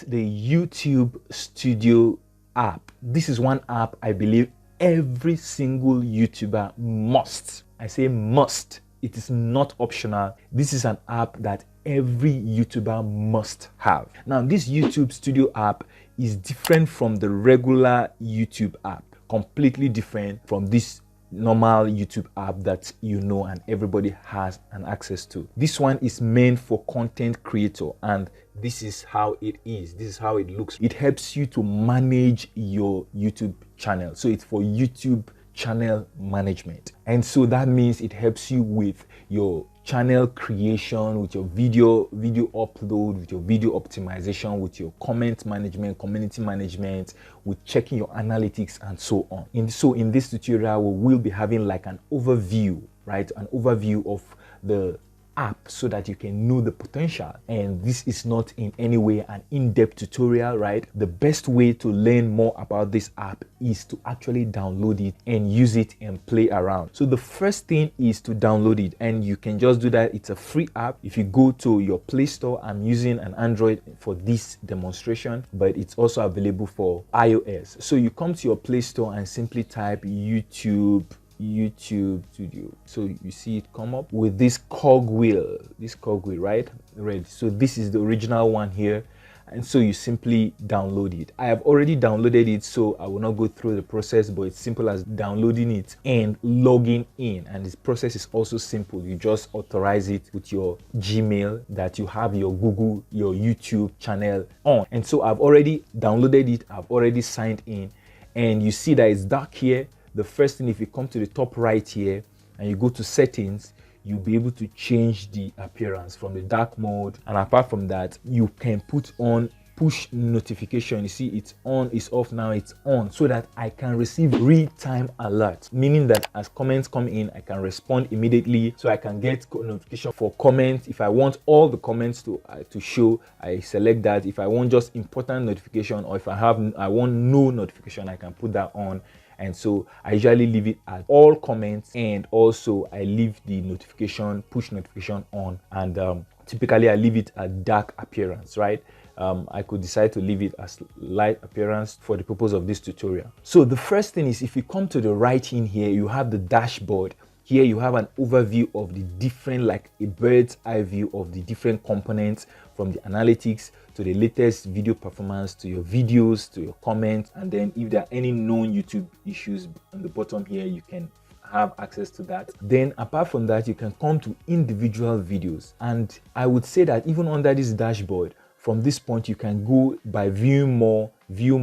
the YouTube Studio app. This is one app I believe every single YouTuber must. I say must. It is not optional. This is an app that every YouTuber must have. Now, this YouTube Studio app is different from the regular YouTube app. Completely different from this normal YouTube app that you know and everybody has an access to. This one is meant for content creator, and this is how it is. This is how it looks. It helps you to manage your YouTube channel. So it's for YouTube channel management. And so that means it helps you with your channel creation, with your video upload, with your video optimization, with your comment management, community management, with checking your analytics and so on. So in this tutorial, we will be having like an overview, right? An overview of the app so that you can know the potential. And this is not in any way an in-depth tutorial, right? The best way to learn more about this app is to actually download it and use it and play around. So the first thing is to download it, and you can just do that. It's a free app. If you go to your Play Store, I'm using an Android for this demonstration, but it's also available for iOS. So you come to your Play Store and simply type YouTube Studio. So you see it come up with this cogwheel, right? Red. So this is the original one here, and so you simply download it. I have already downloaded it, so I will not go through the process, but it's simple as downloading it and logging in. And this process is also simple. You just authorize it with your Gmail that you have your Google, your YouTube channel on. And so I've already downloaded it. I've already signed in, and you see that it's dark here. The first thing, if you come to the top right here and you go to settings, you'll be able to change the appearance from the dark mode. And apart from that, you can put on push notification. You see it's on, it's off, now it's on, so that I can receive real-time alerts, meaning that as comments come in, I can respond immediately. So I can get notification for comments. If I want all the comments to show, I select that. If I want just important notification, or if I want no notification, I can put that on. And so I usually leave it at all comments, and also I leave the notification, push notification on, and typically I leave it at dark appearance, right? I could decide to leave it as light appearance for the purpose of this tutorial. So the first thing is, if you come to the right in here, you have the dashboard. Here you have an overview of the different, like a bird's eye view of the different components, from the analytics to the latest video performance, to your videos, to your comments. And then if there are any known YouTube issues on the bottom here, you can have access to that. Then apart from that, you can come to individual videos. And I would say that even under this dashboard, from this point, you can go by view more, you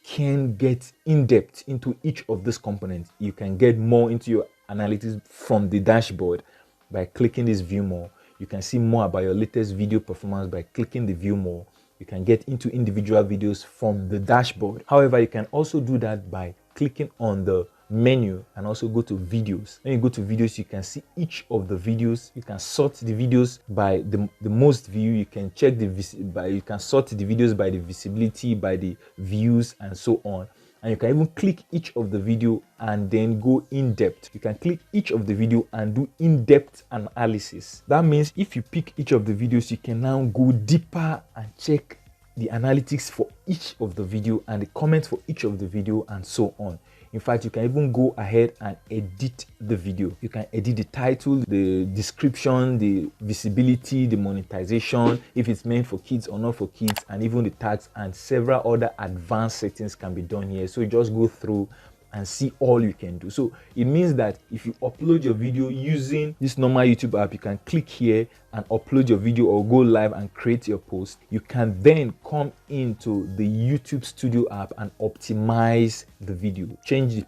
can get in depth into each of these components. You can get more into your analytics from the dashboard by clicking this view more. You can see more about your latest video performance by clicking the view more. You can get into individual videos from the dashboard. However, you can also do that by clicking on the menu and also go to videos. When you go to videos, you can see each of the videos. You can sort the videos by the most view. You can check you can sort the videos by the visibility, by the views, and so on. And you can even click each of the video and then go in depth. You can click each of the video and do in-depth analysis. That means if you pick each of the videos, you can now go deeper and check the analytics for each of the video and the comments for each of the video, and so on. In fact, you can even go ahead and edit the video. You can edit the title, the description, the visibility, the monetization, if it's meant for kids or not for kids, and even the tags, and several other advanced settings can be done here. So you just go through and see all you can do. So it means that if you upload your video using this normal YouTube app, you can click here and upload your video or go live and create your post. You can then come into the YouTube Studio app and optimize the video,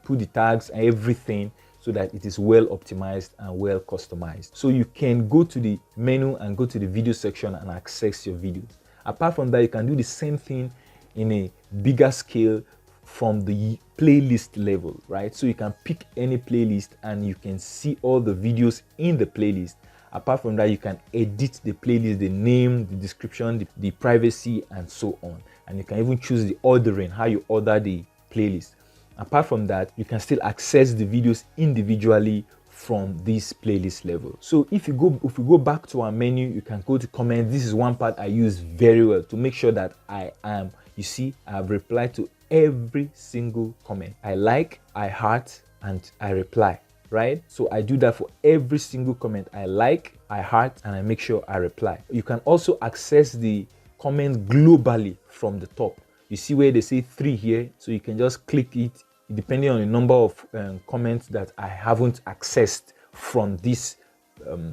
put the tags and everything, so that it is well optimized and well customized. So you can go to the menu and go to the video section and access your videos. Apart from that, you can do the same thing in a bigger scale from the playlist level, right? So you can pick any playlist and you can see all the videos in the playlist. Apart from that, you can edit the playlist, the name, the description, the privacy, and so on. And you can even choose the ordering, how you order the playlist. Apart from that, you can still access the videos individually from this playlist level. So if we go back to our menu, you can go to comment. This is one part I use very well to make sure that you see, I've replied to every single comment. I like, I heart, and I reply, right? So I do that for every single comment. I like, I heart, and I make sure I reply. You can also access the comments globally from the top. You see where they say 3 here, so you can just click it depending on the number of comments that I haven't accessed from this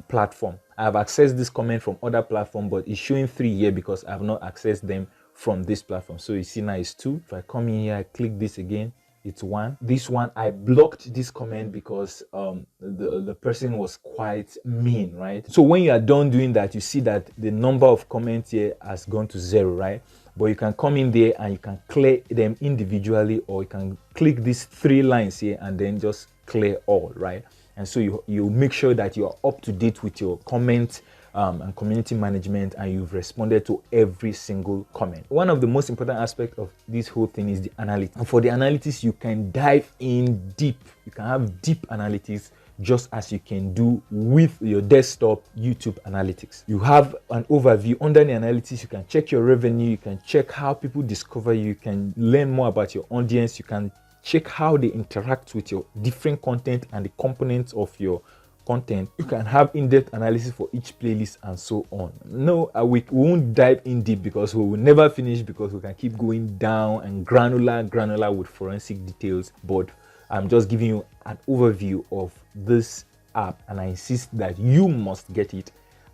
platform. I have accessed this comment from other platform, but it's showing 3 here because I have not accessed them from this platform. So you see now it's 2. If I come in here, I click this again, it's 1. This one, I blocked this comment because the person was quite mean, right? So when you are done doing that, you see that the number of comments here has gone to 0, right? But you can come in there and you can clear them individually, or you can click these 3 lines here and then just clear all, right? And so you make sure that you are up to date with your comment and community management, and you've responded to every single comment. One of the most important aspects of this whole thing is the analytics. And for the analytics, you can dive in deep. You can have deep analytics just as you can do with your desktop YouTube analytics. You have an overview. Under the analytics, you can check your revenue, you can check how people discover you, can learn more about your audience, you can check how they interact with your different content and the components of your content. You can have in-depth analysis for each playlist and so on. No, we won't dive in deep because we will never finish, because we can keep going down and granular with forensic details. But I'm just giving you an overview of this app, and I insist that you must get it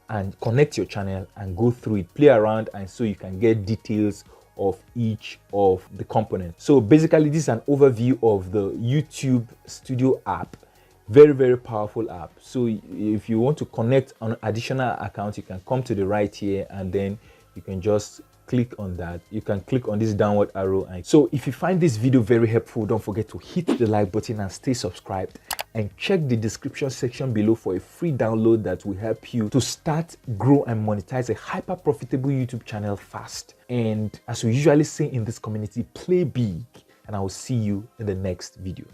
and connect your channel and go through it, play around, and so you can get details of each of the components. So basically, this is an overview of the YouTube Studio app. Very, very powerful app. So if you want to connect an additional account, you can come to the right here and then you can just click on that. You can click on this downward arrow. And so if you find this video very helpful, don't forget to hit the like button and stay subscribed, and check the description section below for a free download that will help you to start, grow, and monetize a hyper profitable YouTube channel fast. And as we usually say in this community, play big, and I will see you in the next video.